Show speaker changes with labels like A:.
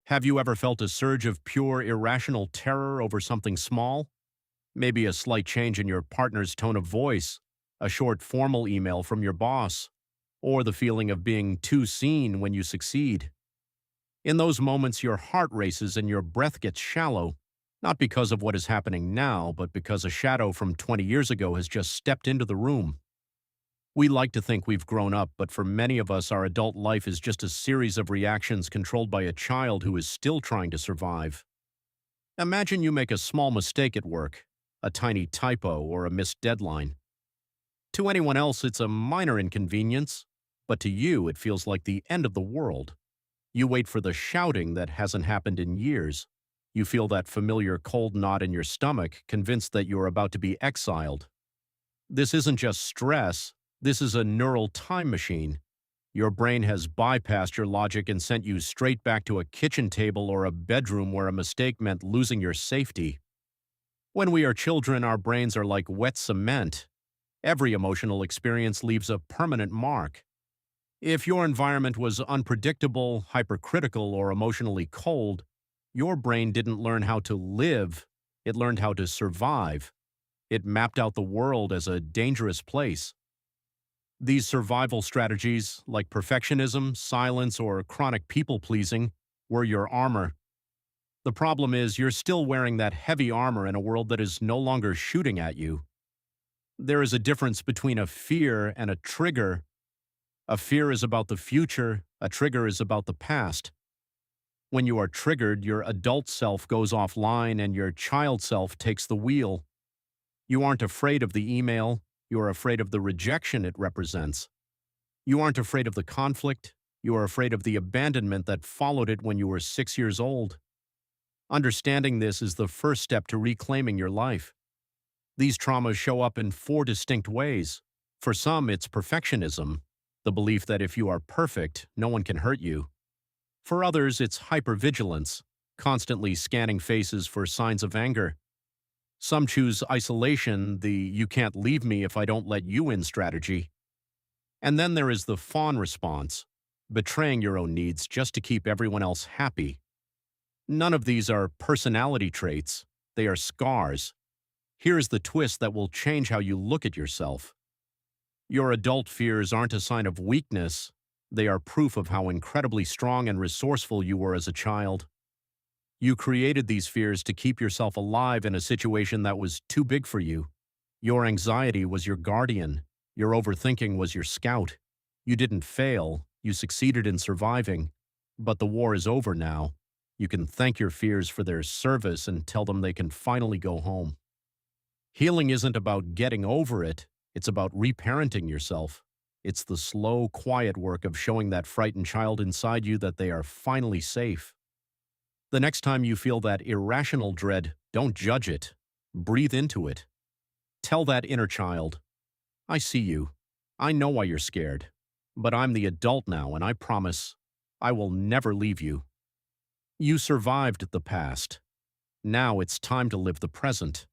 A: Have you ever felt a surge of pure, irrational terror over something small? Maybe a slight change in your partner's tone of voice, a short formal email from your boss, or the feeling of being too seen when you succeed. In those moments, your heart races and your breath gets shallow, not because of what is happening now, but because a shadow from 20 years ago has just stepped into the room. We like to think we've grown up, but for many of us, our adult life is just a series of reactions controlled by a child who is still trying to survive. Imagine you make a small mistake at work, a tiny typo or a missed deadline. To anyone else, it's a minor inconvenience, but to you, it feels like the end of the world. You wait for the shouting that hasn't happened in years. You feel that familiar cold knot in your stomach, convinced that you're about to be exiled. This isn't just stress, this is a neural time machine. Your brain has bypassed your logic and sent you straight back to a kitchen table or a bedroom where a mistake meant losing your safety. When we are children, our brains are like wet cement. Every emotional experience leaves a permanent mark. If your environment was unpredictable, hypercritical, or emotionally cold, your brain didn't learn how to live, it learned how to survive. It mapped out the world as a dangerous place. These survival strategies, like perfectionism, silence, or chronic people-pleasing, were your armor. The problem is you're still wearing that heavy armor in a world that is no longer shooting at you. There is a difference between a fear and a trigger. A fear is about the future, a trigger is about the past. When you are triggered, your adult self goes offline and your child self takes the wheel. You aren't afraid of the email, you're afraid of the rejection it represents. You aren't afraid of the conflict, you are afraid of the abandonment that followed it when you were 6 years old. Understanding this is the first step to reclaiming your life. These traumas show up in 4 distinct ways. For some, it's perfectionism, the belief that if you are perfect, no one can hurt you. For others, it's hypervigilance, constantly scanning faces for signs of anger. Some choose isolation, the "you can't leave me if I don't let you in" strategy. And then there is the fawn response, betraying your own needs just to keep everyone else happy. None of these are personality traits, they are scars. Here is the twist that will change how you look at yourself. Your adult fears aren't a sign of weakness, they are proof of how incredibly strong and resourceful you were as a child. You created these fears to keep yourself alive in a situation that was too big for you. Your anxiety was your guardian, your overthinking was your scout. You didn't fail, you succeeded in surviving. But the war is over now. You can thank your fears for their service and tell them they can finally go home. Healing isn't about getting over it, it's about reparenting yourself. It's the slow, quiet work of showing that frightened child inside you that they are finally safe. The next time you feel that irrational dread, don't judge it. Breathe into it. Tell that inner child, "I see you. I know why you're scared. But I'm the adult now, and I promise I will never leave you." You survived the past. Now it's time to live the present.